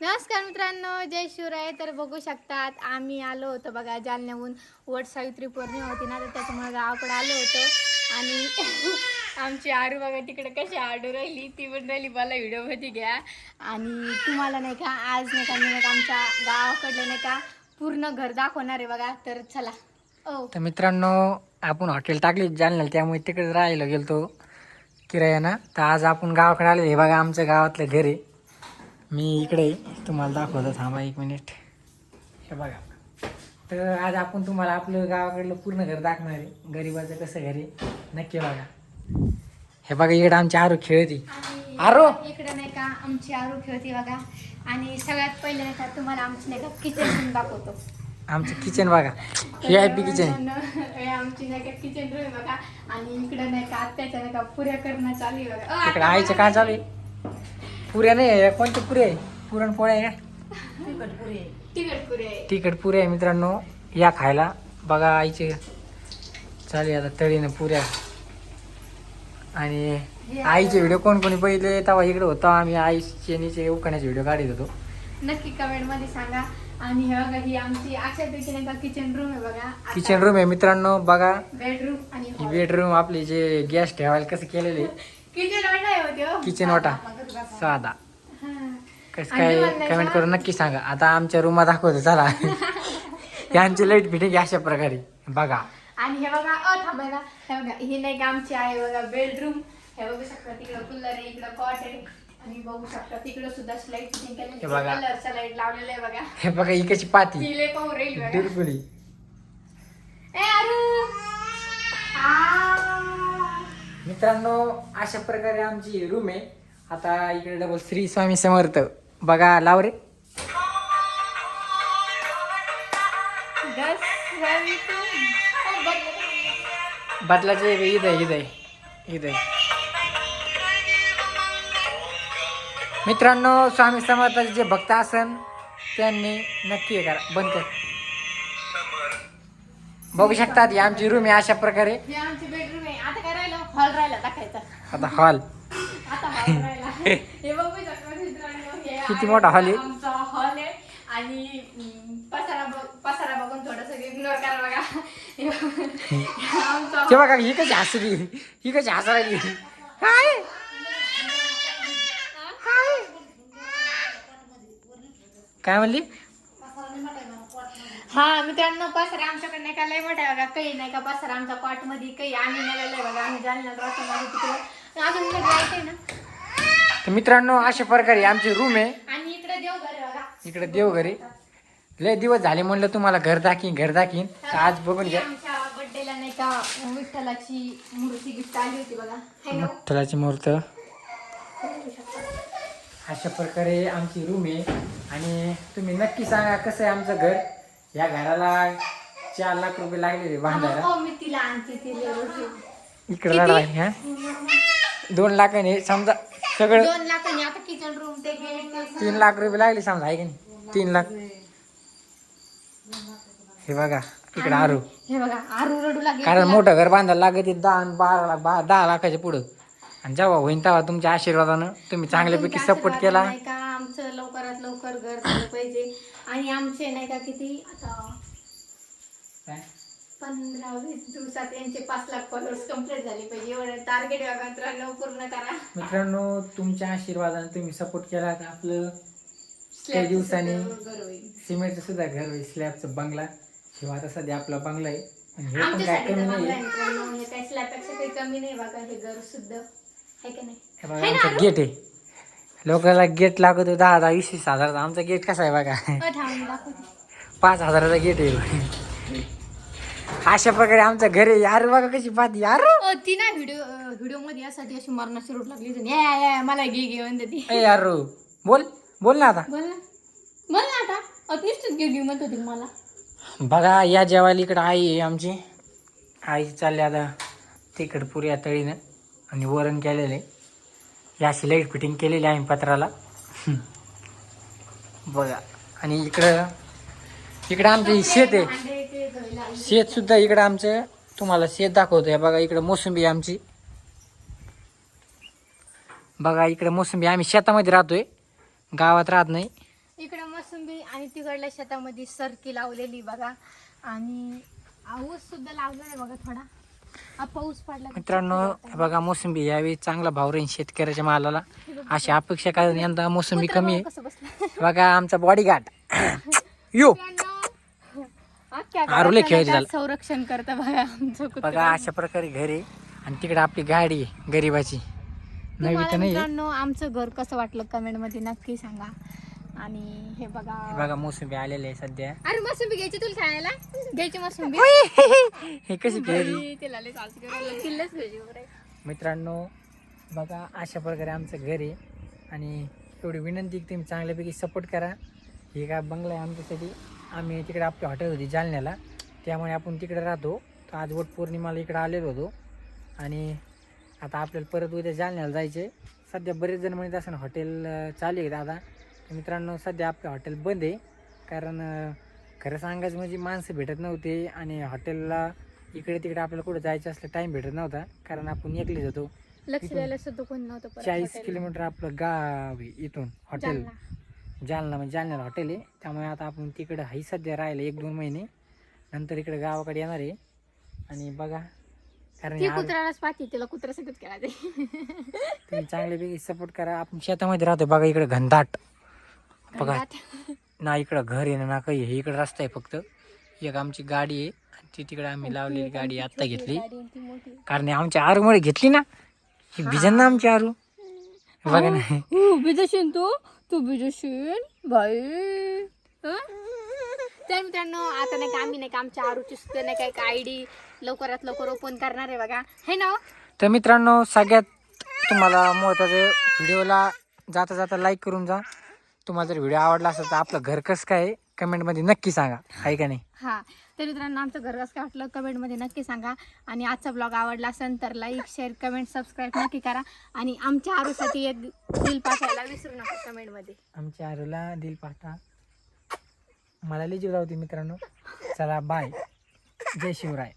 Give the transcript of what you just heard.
नमस्कार मित्रांनो, जय शिवराय. तर बघू शकतात आम्ही आलो होतो बघा जालन्याहून. वट सावित्री पौर्णिमा होती ना, तर त्याच्यामुळे गावाकडे आलो होतो. आणि आमची आरू बघा तिकडे कशी आडू राहिली, ती पण राहिली मला व्हिडिओमध्ये घ्या. आणि तुम्हाला नाही का आज नाही का मी नाही का आमच्या गावाकडले नाही का पूर्ण घर दाखवणार आहे बघा. तर चला. तर मित्रांनो, आपण हॉटेल टाकली जालन्याला, त्यामुळे तिकडे राहायला गेलतो किरायाना. तर आज आपण गावाकडे आले. हे बघा आमचं गावातलं घर आहे. मी इकडे तुम्हाला दाखवतो, थांबा 1 मिनिट. हे बघा. तर आज आपण तुम्हाला आपलं गावाकडलं पूर्ण घर दाखवणार आहे. गरीबाचं कसं घर आहे नक्की बघा. हे बघा इकडे आमची आरू खेळती. आरू इकडे नाही का आमची आरू खेळती बघा. आणि सगळ्यात पहिले नाही का तुम्हाला आमची नाही का किचन दाखवतो. आमचं किचन बघा, VIP किचन. आमची नाही का किचन रूम बघा. आणि इकडे नाही का आत्याच्या नाही का पुऱ्या करणं चालू आहे बघा. इकडे आईचं काय चालू आहे? पुऱ्या नाही, कोणते पुरे आहे? पुरणपोळ्या आहे का? तिखट पुऱ्या आहे. तिखट पुऱ्या आहे मित्रांनो, या खायला. बघा आईचे चालेल आता तळीनं पुऱ्या. आणि आईचे व्हिडिओ कोणी पहिले तेव्हा इकडे होता, आम्ही आईचे उखाण्याचे व्हिडिओ काढत होतो. नक्की कमेंट मध्ये सांगा. आणि हे बघा ही आमची अशापैकी नाही का किचन रूम आहे बघा. किचन रूम आहे मित्रांनो, बघा. बेडरूम आणि ही बेडरूम आपली जे गॅस ठेवायला कसं केलेले किचन वाटा आहे होते. किचन वाटा साधा. कसं काय कमेंट करून नक्की सांगा. आता आमच्या रूमा दाखवतो चला. यांची लाईट फिटिंग अशा प्रकारे बघा. आणि हे बघा थांबायला, हे बघा ही नाही का आमची आहे बघा बेडरूम. हे बघू शकता तिकडं कूलर आहे, इकडं कॉट आहे. आणि बघू शकता तिकडं सुद्धा लाईट फिटिंग केली, कलरचा लाईट लावलेला आहे बघा. हे बघा इकडची पाती तिले पाहू राहील बघा. दुर्गुळी. ए अरू मित्रांनो अशा प्रकारे आमची रूम आहे. आता इकडे डबल श्री स्वामी समर्थ बघा, लाव रे. बदलाचे ईद आहे. मित्रांनो स्वामी समर्थाचे जे भक्त असन त्यांनी नक्की हे करा, बंद कर. बघू शकतात ही आमची रूम आहे अशा प्रकारे. हे आमची बेडरूम आहे. आता काय राहिलं, हॉल राहिला टाकायचा. आता हॉल आता हॉल राहिला. हे बघू शकता मित्रांनो, हे किती मोठा हॉल आहे. आमचा हॉल आहे. आणि पसारा बघून थोडस इग्नोर करा बघा. आमचा ते बघा ही कशी हसली, ही कशी हसायली. काय काय म्हणली? हा मित्रांनो, पसारा आमच्याकडे नाही का लय मोठा आहे बघा. काही नाही का पसारा आमचा कॉट मध्ये, काही आम्ही नेलेला आहे बघा. आम्ही जालन्यात राहतो माझं तिकडे अजून जायचंय ना. तर मित्रांनो अशा प्रकारे आमची रूम आहे. आणि इकडे देवघर आहे बघा. इकडे देवघरी लय दिवस झाले म्हणलं तुम्हाला घर दाखीन. तर आज बघून घ्या. आमच्या बर्थडेला नाही का विठ्ठलाची मूर्ती गिफ्ट आली होती बघा. है ना? विठ्ठलाची मूर्त. अशा प्रकारे आमची रूम आहे. आणि तुम्ही नक्की सांगा कसं आहे आमचं घर. या घराला 4 लाख रुपये लागले बांधायला. हो, मी तिला आणते तिला रोज. इकडे लागला 2 लाखाने समजा सगळं. 2 लाखांनी आता किचन रूम ते गेट 3 लाख रुपये लागले समजा, आहे की नाही? 3 लाख. हे बघा इकडे आरू. हे बघा आरू रडू लागली. कारण मोठं घर बांधायला लागते 10 लाखाच्या पुढं. आणि जेव्हा होईन तेव्हा तुमच्या आशीर्वादानं तुम्ही चांगल्यापैकी सपोर्ट केला. नाही का आमचं लवकरात लवकर घर झालं पाहिजे. आणि आमचे नाही का किती आता 15-20 दिवसात यांचे 5 लाख फॉलोअर्स कम्प्लीट झाले पाहिजे. एवढं टार्गेट मित्रांनो पूर्ण करा. मित्रांनो तुमच्या आशीर्वादाने तुम्ही सपोर्ट केला तर आपलं काही दिवसांनी सिमेंटचं सुद्धा घर होईल. स्लॅबचं बंगला किंवा आता सध्या आपला बंगला आहे. आणि हे पण काय कमी नाही हे काही स्लॅबपेक्षा काही कमी नाही बघा. हे घर सुद्ध आहे का नाही. हे बघा आमचं गेट आहे. लोकांना गेट लागतो 10,000-20,000 हजाराचा. आमचा गेट कसा आहे बघा. 5,000चा गेट आहे. अशा प्रकारे आमचं घर आहे. यार बघा कशी पाहती यार. ती ना व्हिडिओ मध्ये यासाठी अशी मरणाची रोड लागली. मला घे म्हणते ती. यार बोल ना आता. बोल ना आता. नुसतंच घे म्हणत होती मला. बघा या जेवायला इकडं आई आहे आमची. आई चालली आता तिकड पुऱ्या तळीनं आणि वरण केलेलं आहे. या अशी लाईट फिटिंग केलेली आहे पत्राला. बघा. आणि इकडं आमचं शेत आहे. शेत सुद्धा इकडं आमचं तुम्हाला शेत दाखवतो. बघा इकडं मोसंबी आमची. बघा इकडं मोसंबी. आम्ही शेतामध्ये राहतोय, गावात राहत नाही. इकडे मोसंबी आणि तिकडल्या शेतामध्ये सरकी लावलेली बघा. आणि ऊस सुद्धा लावलेला आहे बघा थोडा. पाऊस पडला. मित्रांनो बघा मोसंबी यावेळी चांगला भाव राहील शेतकऱ्याच्या मालाला, अशी अपेक्षा कारण यंदा मोसंबी कमी आहे. कसं बसलं बघा आमचा बॉडीगार्ड यो आरुले खेळ झाला. संरक्षण करता बघा आमचं कुत्रं. बघा अशा प्रकारे घर आहे आणि तिकडे आपली गाडी आहे गरीबाची, नवी तुम्हाला तर नाही आहे. मित्रांनो आमचं घर कसं वाटलं कमेंट मध्ये नक्की सांगा. आणि हे बघा बघा मोसंबी आलेले आहे सध्या. अरे मोसंबी घ्यायची तुला खायला, घ्यायची मोसंबी. हे कशी खेळली बाई, तिला लय सासू करायला किल्लंच घ्यायची बरं. मित्रांनो. बघा अशा प्रकारे आमचं घर आहे आणि एवढी विनंती की तुम्ही चांगल्यापैकी सपोर्ट करा. हे काय बंगला आहे आमच्यासाठी. आम्ही तिकडे आपली हॉटेल होती जालन्याला, त्यामुळे आपण तिकडे राहतो. तर आज वट पौर्णिमाला इकडे आलेलो होतो आणि आता आपल्याला परत उद्या जालन्याला जायचे. सध्या बरेच जण म्हणत असं हॉटेल चालू आहे दादा. तर मित्रांनो सध्या आपलं हॉटेल बंद आहे, कारण खरं सांगायचं म्हणजे माणसं भेटत नव्हते आणि हॉटेलला इकडे तिकडे आपल्याला कुठं जायचं असलं टाईम भेटत नव्हता, कारण आपण एकलेच होतो. लक्ष द्यायला सुद्धा कोण नव्हतं परत 40 हॉटेलला. किलोमीटर आपलं गाव आहे इथून हॉटेल. जालना. जालना म्हणजे जालन्याला हॉटेल आहे, त्यामुळे आता आपण तिकडं हाही सध्या राहिलं 1-2 महिने, नंतर इकडे गावाकडे येणार आहे. आणि बघा कारण ती या- कुत्र्यालाच पाहते, तिला कुत्रा सगळं केला ते. तुम्ही चांगल्यापैकी सपोर्ट करा. आपण शेतामध्ये राहतो बघा, इकडे घनदाट बघा ना, इकडं घर आहे ना काही आहे, इकडं रस्ता आहे फक्त. एक आमची गाडी आहे आणि ती तिकडे आम्ही लावलेली गाडी आत्ता घेतली, गाडी आणि ती मोठी. कारण आमच्या आरूमुळे घेतली ना, ही भिजन ना आमची आरू. बघा ना बिजशील तू बिजशील बाई. तर मित्रांनो आता नाही का आम्ही नाही का आमच्या आरूची सुद्धा नाही काय आयडी लवकरात लवकर ओपन करणार आहे बघा, हे ना. तर मित्रांनो सगळ्यात तुम्हाला महत्त्वाचं, व्हिडिओला जाता जाता लाईक करून जा. तुम्हाला जर व्हिडिओ आवडला असेल तर आपलं घर कसं काय आहे कमेंटमध्ये नक्की सांगा, आहे का नाही. हा तर मित्रांनो आमचं घर कसं काय वाटलं कमेंटमध्ये नक्की सांगा. आणि आजचा ब्लॉग आवडला असेल तर लाईक शेअर कमेंट सबस्क्राईब नक्की करा. आणि आमच्या आरूसाठी एक दिल पाठवायला विसरू नका कमेंटमध्ये. आमच्या आरूला दिल पाठवा. मला लई जीव लावते मित्रांनो. चला बाय, जय शिवराय.